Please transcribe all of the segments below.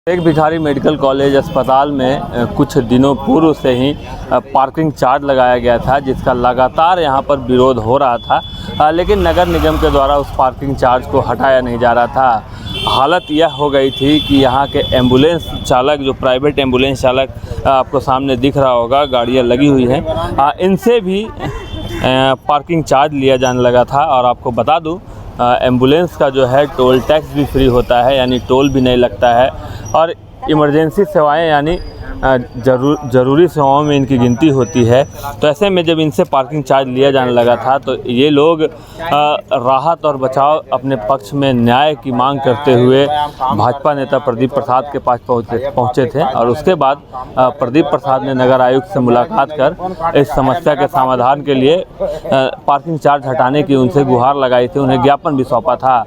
एक भिखारी medical college अस्पताल में कुछ दिनों पूर्व से ही पार्किंग चार्ज लगाया गया था, जिसका लगातार यहां पर विरोध हो रहा था, लेकिन नगर निगम के द्वारा उस पार्किंग चार्ज को हटाया नहीं जा रहा था। हालत यह हो गई थी कि यहां के एम्बुलेंस चालक, जो प्राइवेट एम्बुलेंस चालक आपको सामने दिख रहा होगा, गाड़ियाँ लगी हुई हैं, इनसे भी पार्किंग चार्ज लिया जाने लगा था। और आपको बता दूँ, एम्बुलेंस का जो है टोल टैक्स भी फ्री होता है, यानी टोल भी नहीं लगता है। और इमरजेंसी सेवाएं यानी ज़रूरी सेवाओं में इनकी गिनती होती है। तो ऐसे में जब इनसे पार्किंग चार्ज लिया जाने लगा था, तो ये लोग राहत और बचाव अपने पक्ष में न्याय की मांग करते हुए भाजपा नेता प्रदीप प्रसाद के पास पहुंचे थे। और उसके बाद प्रदीप प्रसाद ने नगर आयुक्त से मुलाकात कर इस समस्या के समाधान के लिए पार्किंग चार्ज हटाने की उनसे गुहार लगाई थी, उन्हें ज्ञापन भी सौंपा था।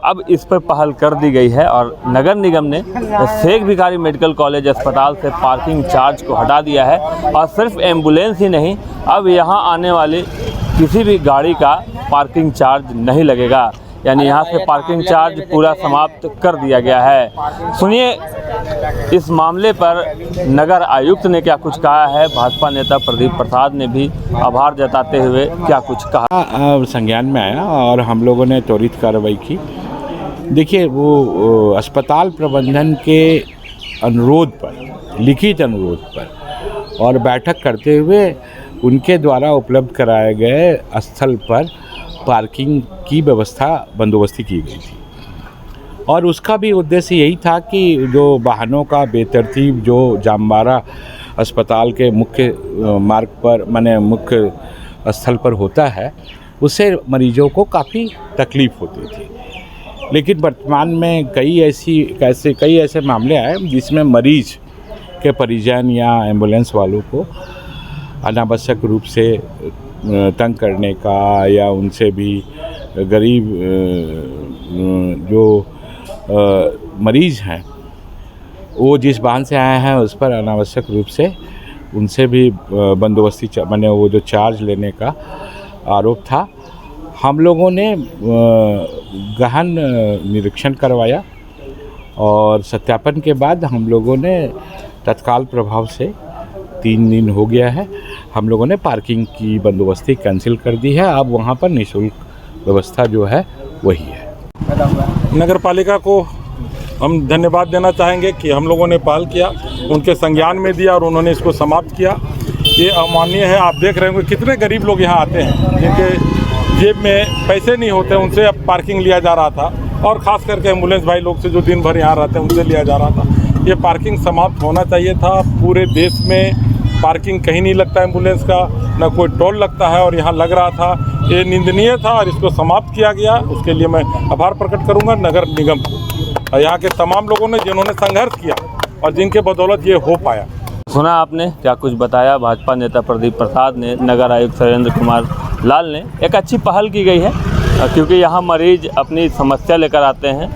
अब इस पर पहल कर दी गई है और नगर निगम ने शेख भिखारी मेडिकल कॉलेज अस्पताल से पार्किंग चार्ज को हटा दिया है। और सिर्फ एम्बुलेंस ही नहीं, अब यहां आने वाली किसी भी गाड़ी का पार्किंग चार्ज नहीं लगेगा, यानी यहां से पार्किंग चार्ज पूरा समाप्त कर दिया गया है। सुनिए इस मामले पर नगर आयुक्त ने क्या कुछ कहा है, भाजपा नेता प्रदीप प्रसाद ने भी आभार जताते हुए क्या कुछ कहा। संज्ञान में आया और हम लोगों ने त्वरित कार्रवाई की। देखिए, वो अस्पताल प्रबंधन के अनुरोध पर, लिखित अनुरोध पर और बैठक करते हुए उनके द्वारा उपलब्ध कराए गए स्थल पर पार्किंग की व्यवस्था बंदोबस्ती की गई थी। और उसका भी उद्देश्य यही था कि जो वाहनों का बेतरतीब जो जामबारा अस्पताल के मुख्य मार्ग पर, माने मुख्य स्थल पर होता है, उससे मरीजों को काफ़ी तकलीफ़ होती थी। लेकिन वर्तमान में कई ऐसे मामले आए जिसमें मरीज के परिजन या एम्बुलेंस वालों को अनावश्यक रूप से तंग करने का, या उनसे भी गरीब जो मरीज हैं वो जिस वाहन से आए हैं उस पर अनावश्यक रूप से उनसे भी बंदोबस्ती माने वो जो चार्ज लेने का आरोप था। हम लोगों ने गहन निरीक्षण करवाया और सत्यापन के बाद हम लोगों ने तत्काल प्रभाव से 3 दिन हो गया है, हम लोगों ने पार्किंग की बंदोबस्ती कैंसिल कर दी है। अब वहाँ पर निःशुल्क व्यवस्था जो है वही है। नगर पालिका को हम धन्यवाद देना चाहेंगे कि हम लोगों ने पहल किया, उनके संज्ञान में दिया और उन्होंने इसको समाप्त किया। ये अमाननीय है। आप देख रहे होंगे कितने गरीब लोग यहाँ आते हैं, जिनके जेब में पैसे नहीं होते, उनसे अब पार्किंग लिया जा रहा था। और ख़ास करके एम्बुलेंस भाई लोग से जो दिन भर यहाँ रहते हैं उनसे लिया जा रहा था। ये पार्किंग समाप्त होना चाहिए था। पूरे देश में पार्किंग कहीं नहीं लगता एम्बुलेंस का, ना कोई टोल लगता है, और यहाँ लग रहा था। ये निंदनीय था और इसको समाप्त किया गया। उसके लिए मैं आभार प्रकट करूँगा नगर निगम को और यहाँ के तमाम लोगों ने जिन्होंने संघर्ष किया और जिनके बदौलत ये हो पाया। सुना आपने क्या कुछ बताया भाजपा नेता प्रदीप प्रसाद ने। नगर आयुक्त सुरेंद्र कुमार लाल ने एक अच्छी पहल की गई है, क्योंकि यहाँ मरीज अपनी समस्या लेकर आते हैं,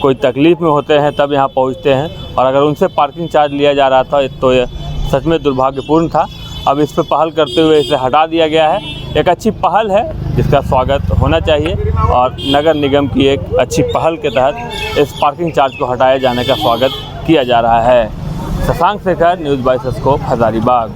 कोई तकलीफ़ में होते हैं तब यहाँ पहुँचते हैं, और अगर उनसे पार्किंग चार्ज लिया जा रहा था तो ये सच में दुर्भाग्यपूर्ण था। अब इस पर पहल करते हुए इसे हटा दिया गया है। एक अच्छी पहल है जिसका स्वागत होना चाहिए, और नगर निगम की एक अच्छी पहल के तहत इस पार्किंग चार्ज को हटाए जाने का स्वागत किया जा रहा है। Shashank Shekhar, news 22 scope, Hazaribagh.